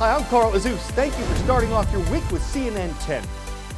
Hi, I'm Carl Azus. Thank you for starting off your week with CNN10.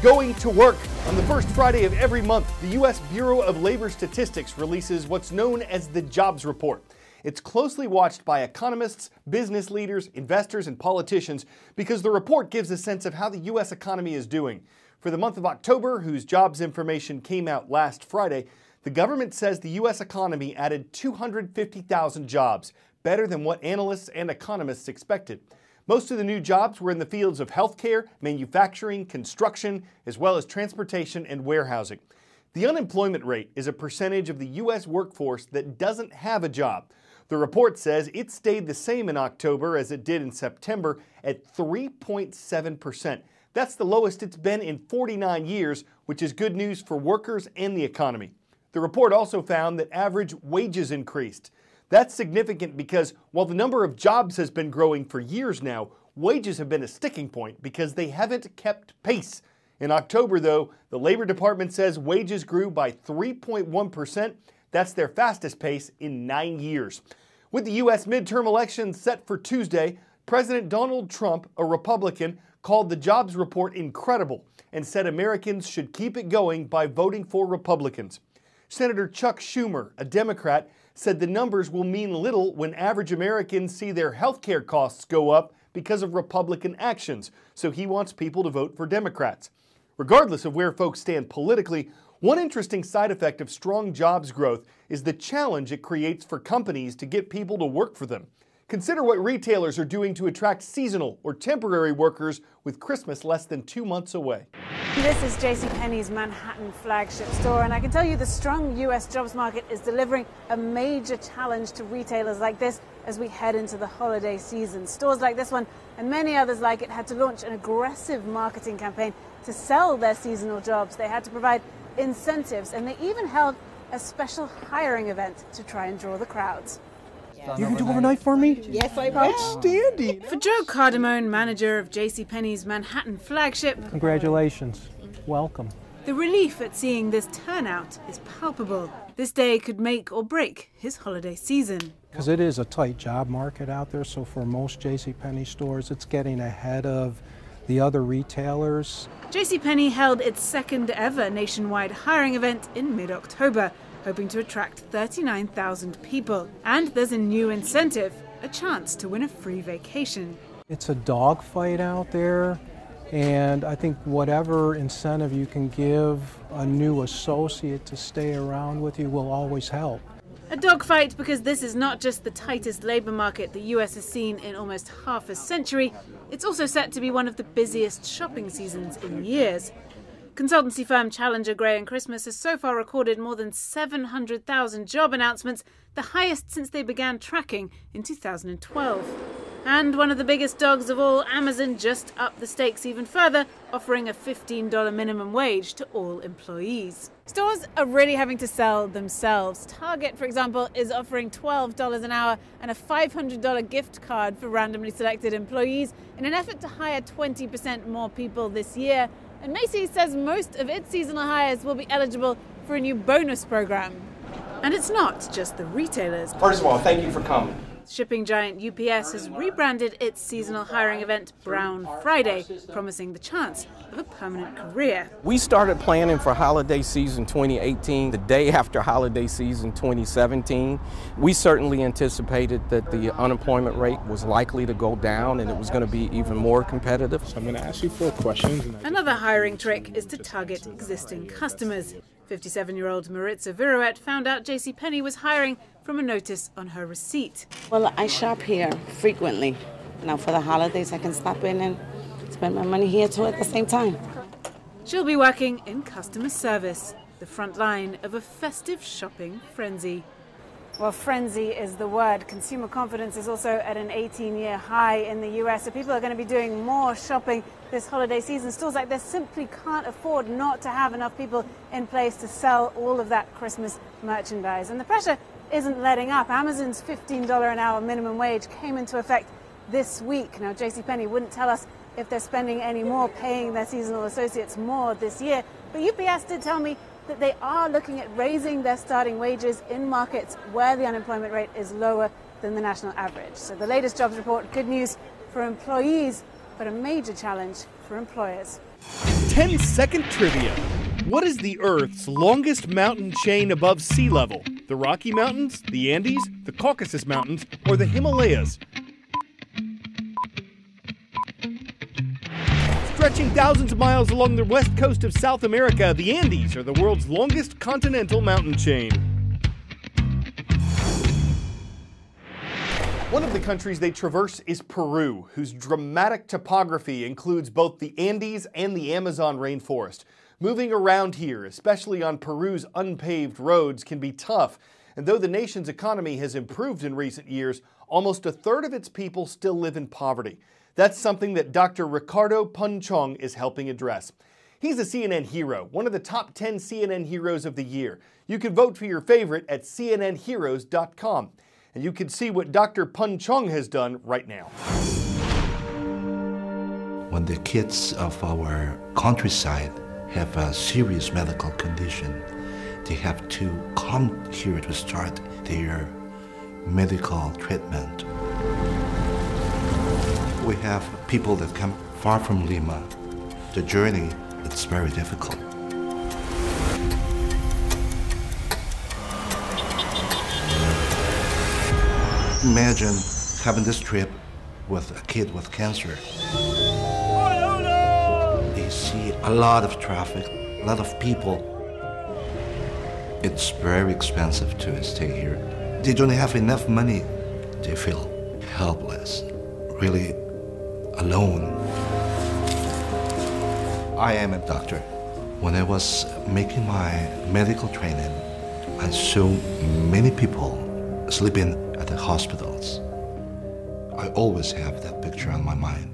Going to work. On the first Friday of every month, the U.S. Bureau of Labor Statistics releases what's known as the Jobs Report. It's closely watched by economists, business leaders, investors, and politicians because the report gives a sense of how the U.S. economy is doing. For the month of October, whose jobs information came out last Friday, the government says the U.S. economy added 250,000 jobs, better than what analysts and economists expected. Most of the new jobs were in the fields of healthcare, manufacturing, construction, as well as transportation and warehousing. The unemployment rate is a percentage of the U.S. workforce that doesn't have a job. The report says it stayed the same in October as it did in September at 3.7%. That's the lowest it's been in 49 years, which is good news for workers and the economy. The report also found that average wages increased. That's significant because while the number of jobs has been growing for years now, wages have been a sticking point because they haven't kept pace. In October, though, the Labor Department says wages grew by 3.1%. That's their fastest pace in 9 years. With the U.S. midterm elections set for Tuesday, President Donald Trump, a Republican, called the jobs report incredible and said Americans should keep it going by voting for Republicans. Senator Chuck Schumer, a Democrat, said the numbers will mean little when average Americans see their health care costs go up because of Republican actions, so he wants people to vote for Democrats. Regardless of where folks stand politically, one interesting side effect of strong jobs growth is the challenge it creates for companies to get people to work for them. Consider what retailers are doing to attract seasonal or temporary workers with Christmas less than 2 months away. This is JCPenney's Manhattan flagship store, and I can tell you the strong U.S. jobs market is delivering a major challenge to retailers like this as we head into the holiday season. Stores like this one and many others like it had to launch an aggressive marketing campaign to sell their seasonal jobs. They had to provide incentives, and they even held a special hiring event to try and draw the crowds. You can do overnight for me? Yes, I will. Outstanding. For Joe Cardamone, manager of JCPenney's Manhattan flagship, Congratulations. Welcome. the relief at seeing this turnout is palpable. This day could make or break his holiday season. Because it is a tight job market out there, so for most JCPenney stores, it's getting ahead of the other retailers. JCPenney held its second ever nationwide hiring event in mid-October, hoping to attract 39,000 people. And there's a new incentive, a chance to win a free vacation. It's a dogfight out there, and I think whatever incentive you can give a new associate to stay around with you will always help. A dogfight because this is not just the tightest labor market the US has seen in almost half a century, it's also set to be one of the busiest shopping seasons in years. Consultancy firm Challenger Gray & Christmas has so far recorded more than 700,000 job announcements, the highest since they began tracking in 2012. And one of the biggest dogs of all, Amazon, just upped the stakes even further, offering a $15 minimum wage to all employees. Stores are really having to sell themselves. Target, for example, is offering $12 an hour and a $500 gift card for randomly selected employees in an effort to hire 20% more people this year. And Macy's says most of its seasonal hires will be eligible for a new bonus program. And it's not just the retailers. First of all, thank you for coming. Shipping giant UPS has rebranded its seasonal hiring event Brown Friday, promising the chance of a permanent career. We started planning for holiday season 2018 the day after holiday season 2017. We certainly anticipated that the unemployment rate was likely to go down and it was going to be even more competitive. So I'm going to ask you 4 questions. Another hiring trick is to target existing customers. 57-year-old Maritza Virouet found out JCPenney was hiring from a notice on her receipt. Well, I shop here frequently. Now for the holidays, I can stop in and spend my money here too at the same time. She'll be working in customer service, the front line of a festive shopping frenzy. Well, frenzy is the word. Consumer confidence is also at an 18-year high in the US, so people are going to be doing more shopping this holiday season. Stores like this simply can't afford not to have enough people in place to sell all of that Christmas merchandise. And the pressure isn't letting up. Amazon's $15 an hour minimum wage came into effect this week. Now, JCPenney wouldn't tell us if they're spending any more paying their seasonal associates more this year, but UPS did tell me that they are looking at raising their starting wages in markets where the unemployment rate is lower than the national average. So the latest jobs report, good news for employees, but a major challenge for employers. 10-second trivia. What is the Earth's longest mountain chain above sea level? The Rocky Mountains, the Andes, the Caucasus Mountains, or the Himalayas? Stretching thousands of miles along the west coast of South America, the Andes are the world's longest continental mountain chain. One of the countries they traverse is Peru, whose dramatic topography includes both the Andes and the Amazon rainforest. Moving around here, especially on Peru's unpaved roads, can be tough. And though the nation's economy has improved in recent years, almost a third of its people still live in poverty. That's something that Dr. Ricardo Punchong is helping address. He's a CNN hero, one of the top 10 CNN heroes of the year. You can vote for your favorite at cnnheroes.com. And you can see what Dr. Punchong has done right now. When the kids of our countryside have a serious medical condition, they have to come here to start their medical treatment. We have people that come far from Lima. The journey, it's very difficult. Imagine having this trip with a kid with cancer. They see a lot of traffic, a lot of people. It's very expensive to stay here. They don't have enough money. They feel helpless, really alone. I am a doctor. When I was making my medical training, I saw many people sleeping at the hospitals. I always have that picture on my mind.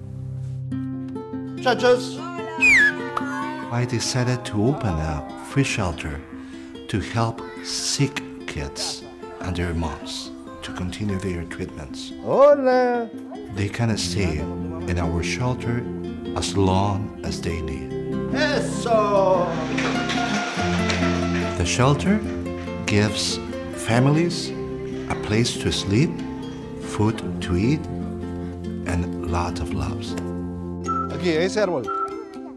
Judges! I decided to open a free shelter to help sick kids and their moms to continue their treatments. Hola! They can stay in our shelter as long as they need. Eso! The shelter gives families a place to sleep, food to eat, and a lot of loves. Aquí, ese árbol.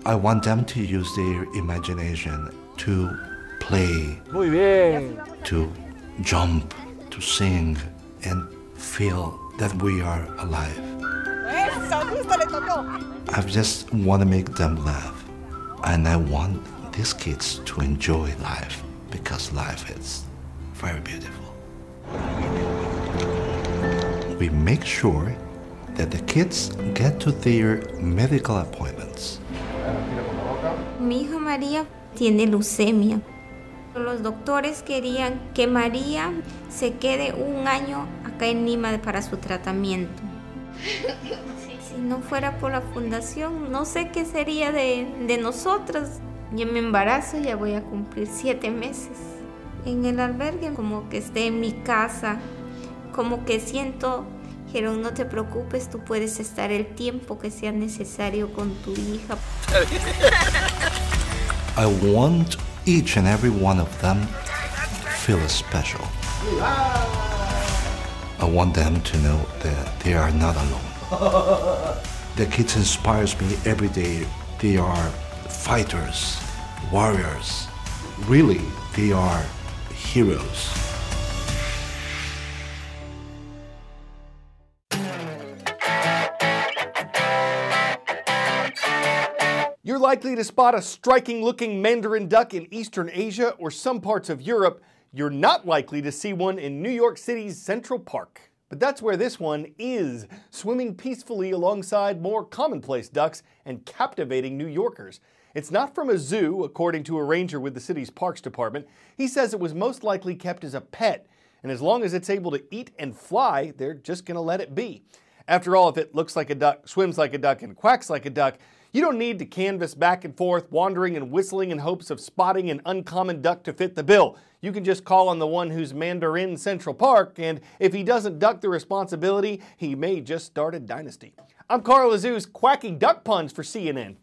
I want them to use their imagination to play, muy bien, to jump, to sing, and feel that we are alive. I just want to make them laugh, and I want these kids to enjoy life because life is very beautiful. We make sure that the kids get to their medical appointments. Mi hija María tiene leucemia. Los doctores querían que María se quede un año acá en Lima para su tratamiento. Si no fuera por la fundación, no sé qué sería de nosotras. Yo me embarazo, ya voy a cumplir 7 meses. En el albergue, como que esté en mi casa, como que siento, dijeron, no te preocupes, tú puedes estar el tiempo que sea necesario con tu hija. I want each and every one of them feel special. I want them to know that they are not alone. The kids inspires me every day. They are fighters, warriors. Really, they are heroes. You're likely to spot a striking-looking mandarin duck in Eastern Asia or some parts of Europe. You're not likely to see one in New York City's Central Park. But that's where this one is, swimming peacefully alongside more commonplace ducks and captivating New Yorkers. It's not from a zoo, according to a ranger with the city's Parks Department. He says it was most likely kept as a pet, and as long as it's able to eat and fly, they're just going to let it be. After all, if it looks like a duck, swims like a duck, and quacks like a duck, you don't need to canvass back and forth, wandering and whistling in hopes of spotting an uncommon duck to fit the bill. You can just call on the one who's Mandarin Central Park, and if he doesn't duck the responsibility, he may just start a dynasty. I'm Carl Azuz, quacking duck puns for CNN.